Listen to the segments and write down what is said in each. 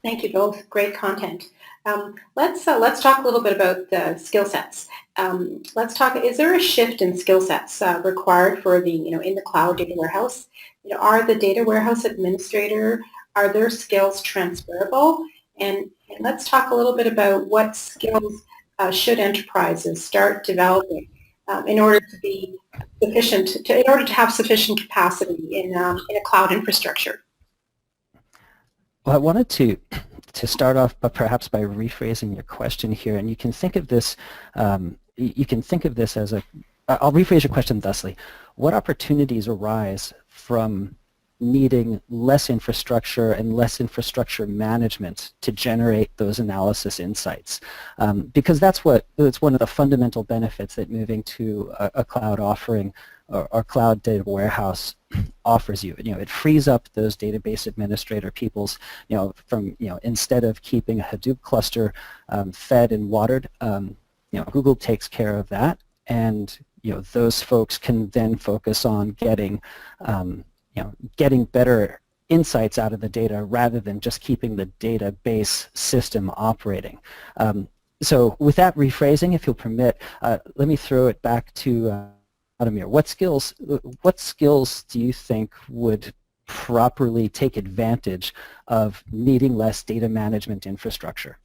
Thank you both. Great content. Let's talk a little bit about the skill sets. Let's talk. Is there a shift in skill sets required for the in the cloud data warehouse? Are the data warehouse administrator, are their skills transferable? And let's talk a little bit about what skills should enterprises start developing in order to be sufficient in order to have sufficient capacity in a cloud infrastructure. Well, I wanted to start off perhaps by rephrasing your question here, and you can think of this as a, I'll rephrase your question thusly. What opportunities arise from needing less infrastructure and less infrastructure management to generate those analysis insights? Because that's one of the fundamental benefits that moving to a cloud offering or cloud data warehouse offers you. It frees up those database administrator people's, from, instead of keeping a Hadoop cluster fed and watered, Google takes care of that, and those folks can then focus on getting, getting better insights out of the data rather than just keeping the database system operating. So with that rephrasing, if you'll permit, let me throw it back to Ademir. What skills do you think would properly take advantage of needing less data management infrastructure?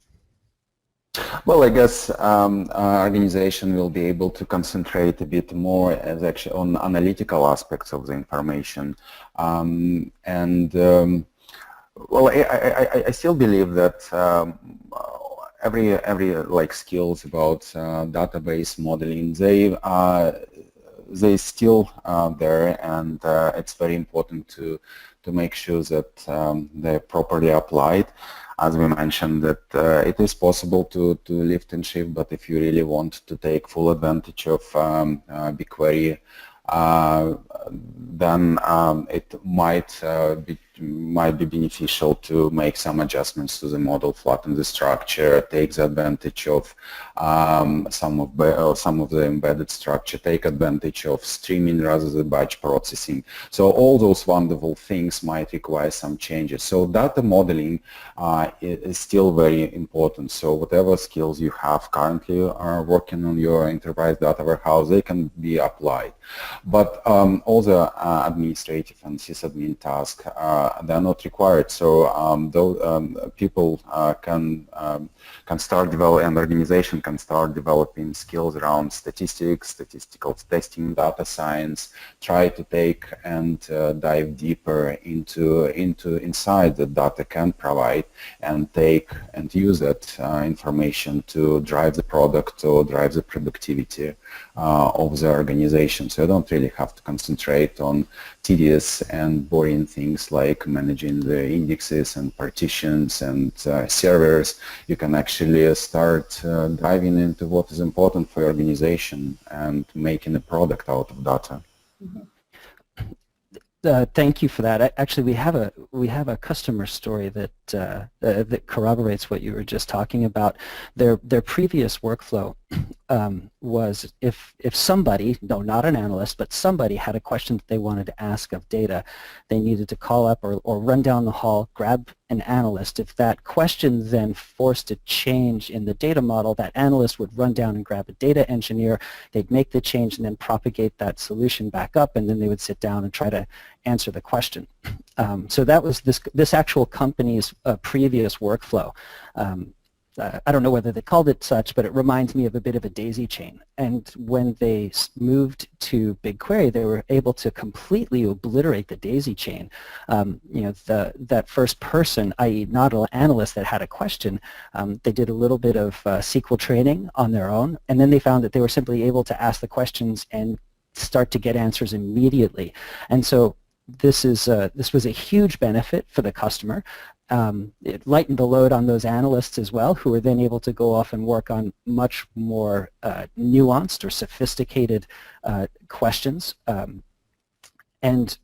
Well, I guess organization will be able to concentrate a bit more as actually on analytical aspects of the information, well, I still believe that every like skills about database modeling, they still there, and it's very important to make sure that they're properly applied. As we mentioned, that it is possible to lift and shift, but if you really want to take full advantage of BigQuery, then it might be beneficial to make some adjustments to the model, flatten the structure, take the advantage of some of the embedded structure, take advantage of streaming rather than batch processing. So all those wonderful things might require some changes. So data modeling is still very important. So whatever skills you have currently are working on your enterprise data warehouse, they can be applied. But all the administrative and sysadmin tasks, they're not required. So though people can start developing, and organization can start developing skills around statistics, statistical testing, data science, try to take and dive deeper into inside that data can provide, and take and use that information to drive the product or drive the productivity of the organization. So you don't really have to concentrate on tedious and boring things like managing the indexes and partitions and servers. You can actually start diving into what is important for your organization and making a product out of data. Mm-hmm. Thank you for that. Actually, we have a customer story that that corroborates what you were just talking about. Their previous workflow was if somebody, no, not an analyst, but somebody had a question that they wanted to ask of data, they needed to call up or run down the hall, grab an analyst. If that question then forced a change in the data model, that analyst would run down and grab a data engineer. They'd make the change and then propagate that solution back up, and then they would sit down and try to answer the question. So that was this actual company's previous workflow. I don't know whether they called it such, but it reminds me of a bit of a daisy chain. And when they moved to BigQuery, they were able to completely obliterate the daisy chain. That first person, i.e. not an analyst that had a question, they did a little bit of SQL training on their own, and then they found that they were simply able to ask the questions and start to get answers immediately. And so this was a huge benefit for the customer. It lightened the load on those analysts as well, who were then able to go off and work on much more nuanced or sophisticated questions. And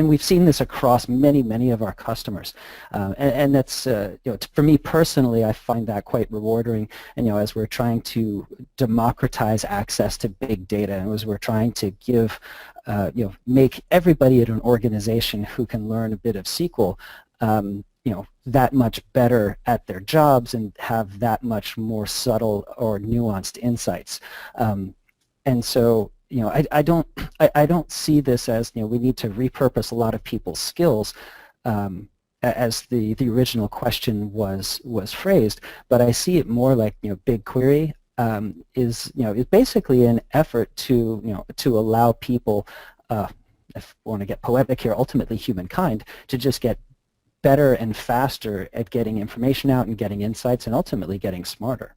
we've seen this across many of our customers, and that's for me personally, I find that quite rewarding. And as we're trying to democratize access to big data, and as we're trying to give, make everybody at an organization who can learn a bit of SQL, that much better at their jobs and have that much more subtle or nuanced insights. And so, I don't see this as, we need to repurpose a lot of people's skills, as the original question was phrased, but I see it more like, BigQuery is basically an effort to to allow people, if we want to get poetic here, ultimately humankind, to just get better and faster at getting information out and getting insights and ultimately getting smarter.